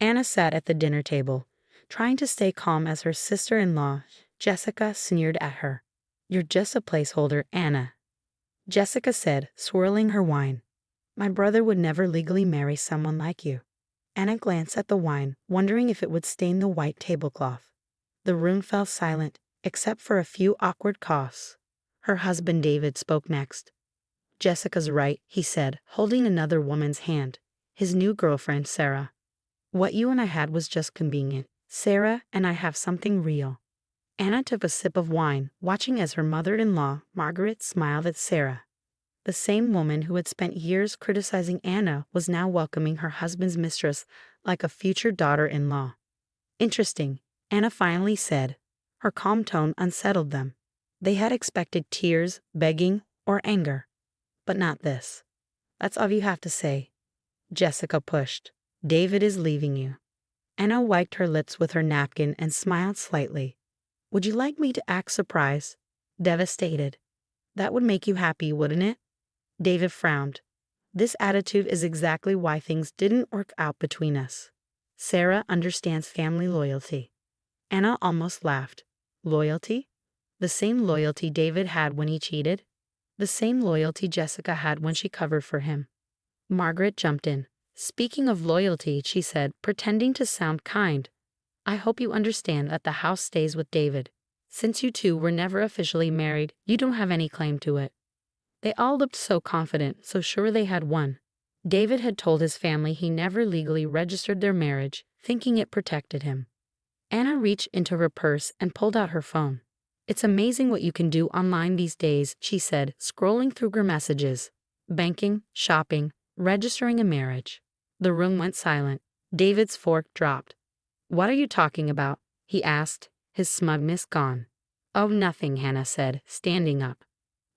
Anna sat at the dinner table, trying to stay calm as her sister-in-law, Jessica, sneered at her. "You're just a placeholder, Anna," Jessica said, swirling her wine. "My brother would never legally marry someone like you." Anna glanced at the wine, wondering if it would stain the white tablecloth. The room fell silent, except for a few awkward coughs. Her husband David spoke next. "Jessica's right," he said, holding another woman's hand. "His new girlfriend, Sarah. What you and I had was just convenient. Sarah and I have something real." Anna took a sip of wine, watching as her mother-in-law, Margaret, smiled at Sarah. The same woman who had spent years criticizing Anna was now welcoming her husband's mistress like a future daughter-in-law. "Interesting," Anna finally said. Her calm tone unsettled them. They had expected tears, begging, or anger. But not this. "That's all you have to say," Jessica pushed. "David is leaving you." Anna wiped her lips with her napkin and smiled slightly. "Would you like me to act surprised? Devastated? That would make you happy, wouldn't it?" David frowned. "This attitude is exactly why things didn't work out between us. Sarah understands family loyalty." Anna almost laughed. Loyalty? The same loyalty David had when he cheated? The same loyalty Jessica had when she covered for him? Margaret jumped in. "Speaking of loyalty," she said, pretending to sound kind, "I hope you understand that the house stays with David. Since you two were never officially married, you don't have any claim to it." They all looked so confident, so sure they had won. David had told his family he never legally registered their marriage, thinking it protected him. Anna reached into her purse and pulled out her phone. "It's amazing what you can do online these days," she said, scrolling through her messages. "Banking, shopping, registering a marriage." The room went silent. David's fork dropped. "What are you talking about?" he asked, his smugness gone. "Oh, nothing," Hannah said, standing up.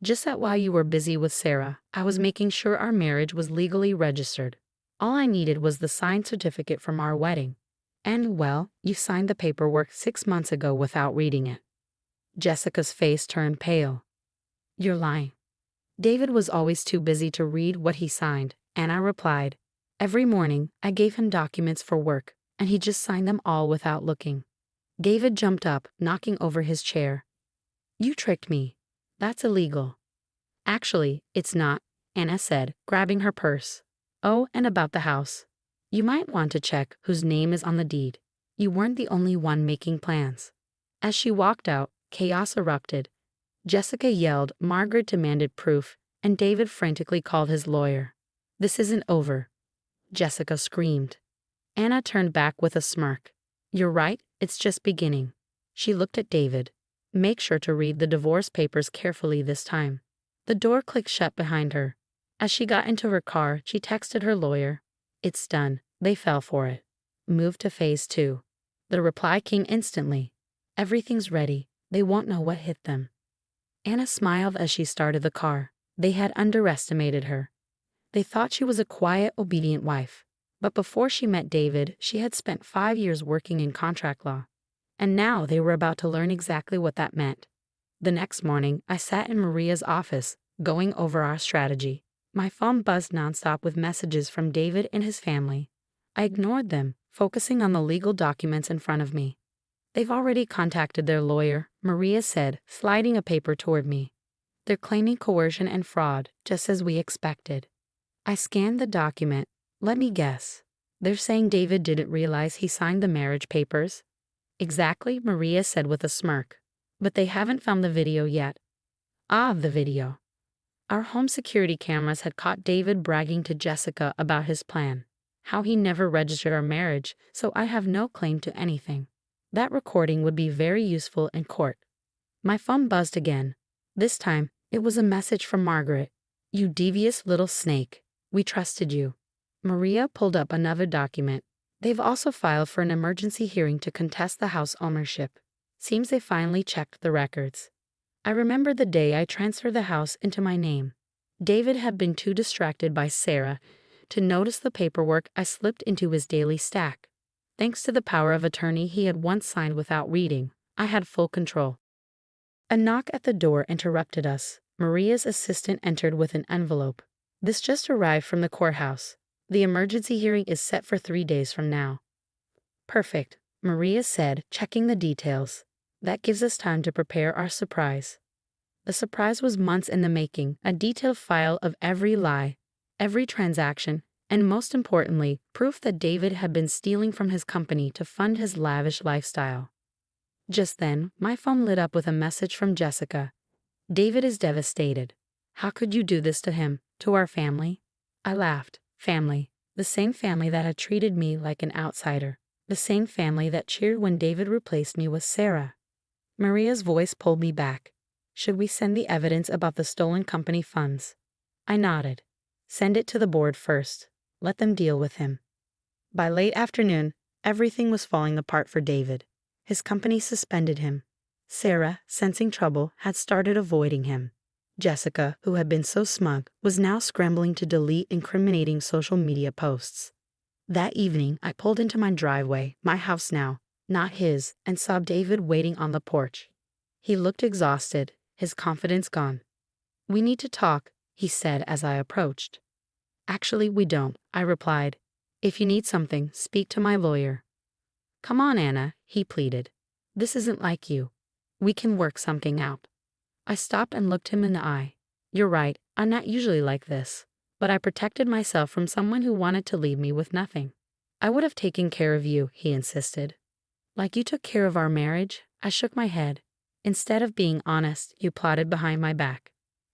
"Just that while you were busy with Sarah, I was making sure our marriage was legally registered. All I needed was the signed certificate from our wedding. And, well, you signed the paperwork 6 months ago without reading it." Jessica's face turned pale. "You're lying." "David was always too busy to read what he signed," Anna replied. "Every morning, I gave him documents for work, and he just signed them all without looking." David jumped up, knocking over his chair. "You tricked me. That's illegal." "Actually, it's not," Anna said, grabbing her purse. "Oh, and about the house. You might want to check whose name is on the deed. You weren't the only one making plans." As she walked out, chaos erupted. Jessica yelled, Margaret demanded proof, and David frantically called his lawyer. "This isn't over," Jessica screamed. Anna turned back with a smirk. "You're right, it's just beginning." She looked at David. "Make sure to read the divorce papers carefully this time." The door clicked shut behind her. As she got into her car, she texted her lawyer. "It's done. They fell for it. Move to phase 2. The reply came instantly. "Everything's ready. They won't know what hit them." Anna smiled as she started the car. They had underestimated her. They thought she was a quiet, obedient wife. But before she met David, she had spent 5 years working in contract law. And now they were about to learn exactly what that meant. The next morning, I sat in Maria's office, going over our strategy. My phone buzzed nonstop with messages from David and his family. I ignored them, focusing on the legal documents in front of me. "They've already contacted their lawyer," Maria said, sliding a paper toward me. "They're claiming coercion and fraud, just as we expected." I scanned the document. "Let me guess. They're saying David didn't realize he signed the marriage papers?" "Exactly," Maria said with a smirk. "But they haven't found the video yet." "Ah, the video." Our home security cameras had caught David bragging to Jessica about his plan. How he never registered our marriage, so I have no claim to anything. That recording would be very useful in court. My phone buzzed again. This time, it was a message from Margaret. "You devious little snake. We trusted you." Maria pulled up another document. "They've also filed for an emergency hearing to contest the house ownership. Seems they finally checked the records." I remember the day I transferred the house into my name. David had been too distracted by Sarah to notice the paperwork I slipped into his daily stack. Thanks to the power of attorney he had once signed without reading, I had full control. A knock at the door interrupted us. Maria's assistant entered with an envelope. "This just arrived from the courthouse. The emergency hearing is set for 3 days from now." Perfect, Maria said, checking the details. That gives us time to prepare our surprise. The surprise was months in the making, a detailed file of every lie, every transaction, and most importantly, proof that David had been stealing from his company to fund his lavish lifestyle. Just then, my phone lit up with a message from Jessica. David is devastated. How could you do this to him, to our family? I laughed. Family. The same family that had treated me like an outsider. The same family that cheered when David replaced me with Sarah. Maria's voice pulled me back. Should we send the evidence about the stolen company funds? I nodded. Send it to the board first. Let them deal with him. By late afternoon, everything was falling apart for David. His company suspended him. Sarah, sensing trouble, had started avoiding him. Jessica, who had been so smug, was now scrambling to delete incriminating social media posts. That evening, I pulled into my driveway, my house now, not his, and saw David waiting on the porch. He looked exhausted, his confidence gone. We need to talk, he said as I approached. Actually, we don't, I replied. If you need something, speak to my lawyer. Come on, Anna, he pleaded. This isn't like you. We can work something out. I stopped and looked him in the eye. You're right, I'm not usually like this. But I protected myself from someone who wanted to leave me with nothing. I would have taken care of you, he insisted. Like you took care of our marriage? I shook my head. Instead of being honest, you plotted behind my back.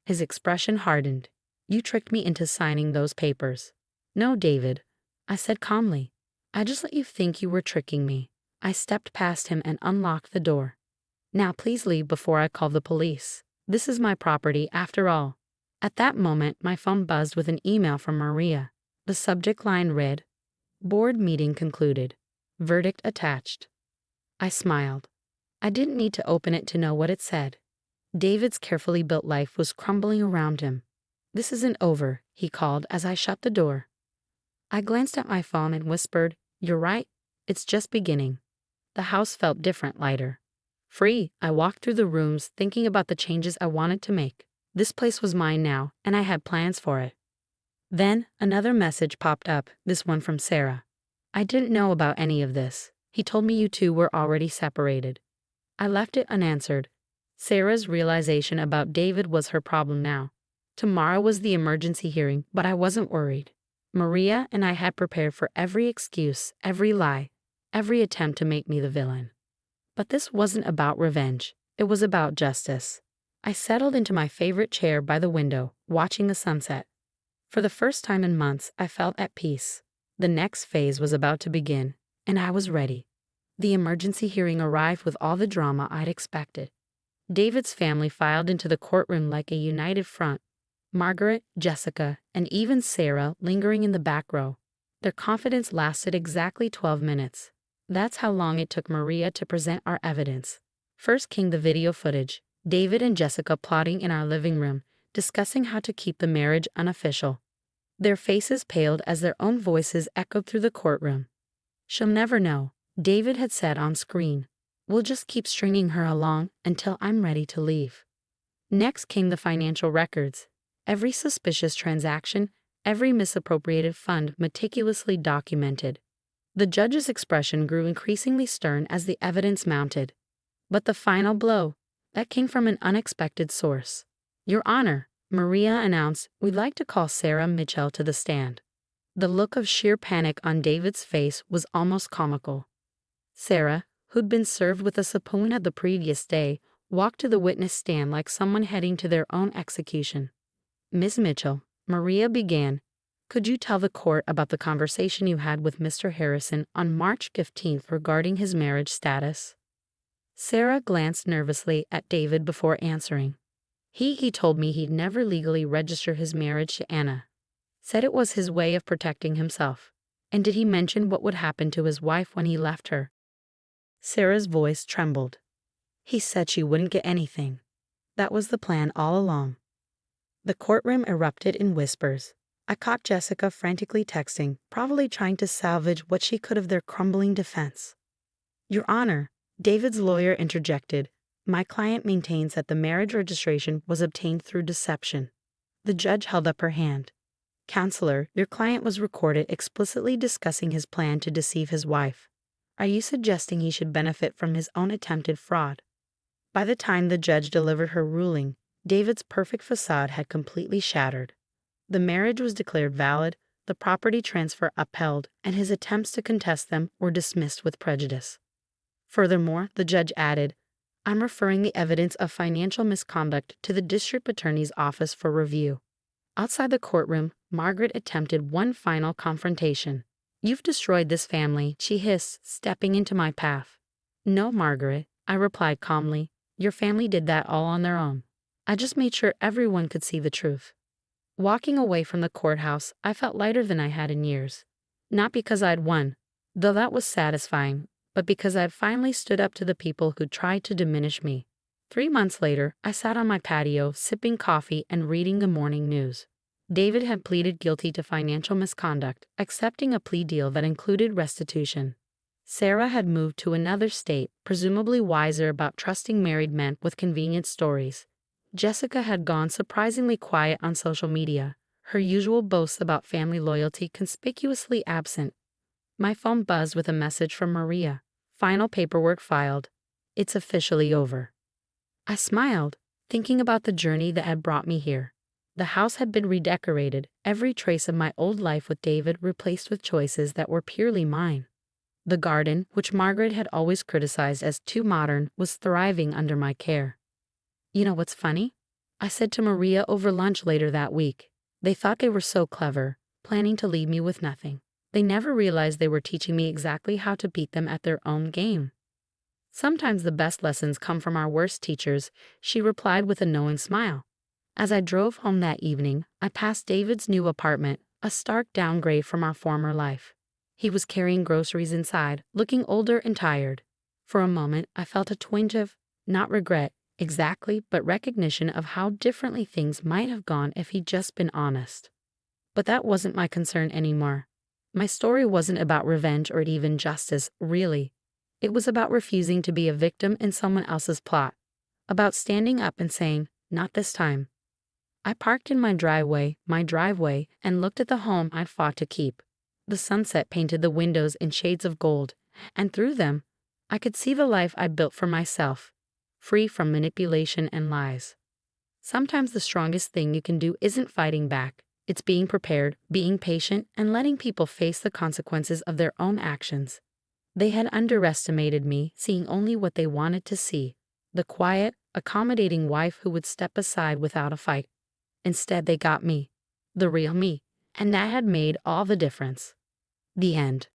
His expression hardened. You tricked me into signing those papers. No, David, I said calmly. I just let you think you were tricking me. I stepped past him and unlocked the door. Now please leave before I call the police. This is my property after all. At that moment, my phone buzzed with an email from Maria. The subject line read, Board meeting concluded. Verdict attached. I smiled. I didn't need to open it to know what it said. David's carefully built life was crumbling around him. This isn't over, he called as I shut the door. I glanced at my phone and whispered, You're right, it's just beginning. The house felt different, lighter. Free, I walked through the rooms thinking about the changes I wanted to make. This place was mine now, and I had plans for it. Then, another message popped up, this one from Sarah. I didn't know about any of this. He told me you two were already separated. I left it unanswered. Sarah's realization about David was her problem now. Tomorrow was the emergency hearing, but I wasn't worried. Maria and I had prepared for every excuse, every lie, every attempt to make me the villain. But this wasn't about revenge. It was about justice. I settled into my favorite chair by the window, watching the sunset. For the first time in months, I felt at peace. The next phase was about to begin, and I was ready. The emergency hearing arrived with all the drama I'd expected. David's family filed into the courtroom like a united front. Margaret, Jessica, and even Sarah lingering in the back row. Their confidence lasted exactly 12 minutes. That's how long it took Maria to present our evidence. First came the video footage. David and Jessica plotting in our living room, discussing how to keep the marriage unofficial. Their faces paled as their own voices echoed through the courtroom. She'll never know, David had said on screen. We'll just keep stringing her along until I'm ready to leave. Next came the financial records. Every suspicious transaction, every misappropriated fund meticulously documented. The judge's expression grew increasingly stern as the evidence mounted. But the final blow, that came from an unexpected source. Your Honor, Maria announced, we'd like to call Sarah Mitchell to the stand. The look of sheer panic on David's face was almost comical. Sarah, who'd been served with a subpoena the previous day, walked to the witness stand like someone heading to their own execution. Ms. Mitchell, Maria began, could you tell the court about the conversation you had with Mr. Harrison on March 15th regarding his marriage status? Sarah glanced nervously at David before answering. He told me he'd never legally register his marriage to Anna. Said it was his way of protecting himself. And did he mention what would happen to his wife when he left her? Sarah's voice trembled. He said she wouldn't get anything. That was the plan all along. The courtroom erupted in whispers. I caught Jessica frantically texting, probably trying to salvage what she could of their crumbling defense. Your Honor, David's lawyer interjected. My client maintains that the marriage registration was obtained through deception. The judge held up her hand. Counselor, your client was recorded explicitly discussing his plan to deceive his wife. Are you suggesting he should benefit from his own attempted fraud? By the time the judge delivered her ruling, David's perfect facade had completely shattered. The marriage was declared valid, the property transfer upheld, and his attempts to contest them were dismissed with prejudice. Furthermore, the judge added, I'm referring the evidence of financial misconduct to the district attorney's office for review. Outside the courtroom, Margaret attempted one final confrontation. You've destroyed this family, she hissed, stepping into my path. No, Margaret, I replied calmly. Your family did that all on their own. I just made sure everyone could see the truth. Walking away from the courthouse, I felt lighter than I had in years. Not because I'd won, though that was satisfying, but because I'd finally stood up to the people who tried to diminish me. 3 months later, I sat on my patio, sipping coffee and reading the morning news. David had pleaded guilty to financial misconduct, accepting a plea deal that included restitution. Sarah had moved to another state, presumably wiser about trusting married men with convenient stories. Jessica had gone surprisingly quiet on social media, her usual boasts about family loyalty conspicuously absent. My phone buzzed with a message from Maria. Final paperwork filed. It's officially over. I smiled, thinking about the journey that had brought me here. The house had been redecorated, every trace of my old life with David replaced with choices that were purely mine. The garden, which Margaret had always criticized as too modern, was thriving under my care. You know what's funny? I said to Maria over lunch later that week. They thought they were so clever, planning to leave me with nothing. They never realized they were teaching me exactly how to beat them at their own game. Sometimes the best lessons come from our worst teachers, she replied with a knowing smile. As I drove home that evening, I passed David's new apartment, a stark downgrade from our former life. He was carrying groceries inside, looking older and tired. For a moment, I felt a twinge of, not regret, exactly, but recognition of how differently things might have gone if he'd just been honest. But that wasn't my concern anymore. My story wasn't about revenge or even justice, really. It was about refusing to be a victim in someone else's plot. About standing up and saying, not this time. I parked in my driveway, and looked at the home I'd fought to keep. The sunset painted the windows in shades of gold, and through them, I could see the life I'd built for myself, free from manipulation and lies. Sometimes the strongest thing you can do isn't fighting back. It's being prepared, being patient, and letting people face the consequences of their own actions. They had underestimated me, seeing only what they wanted to see. The quiet, accommodating wife who would step aside without a fight. Instead, they got me, the real me, and that had made all the difference. The end.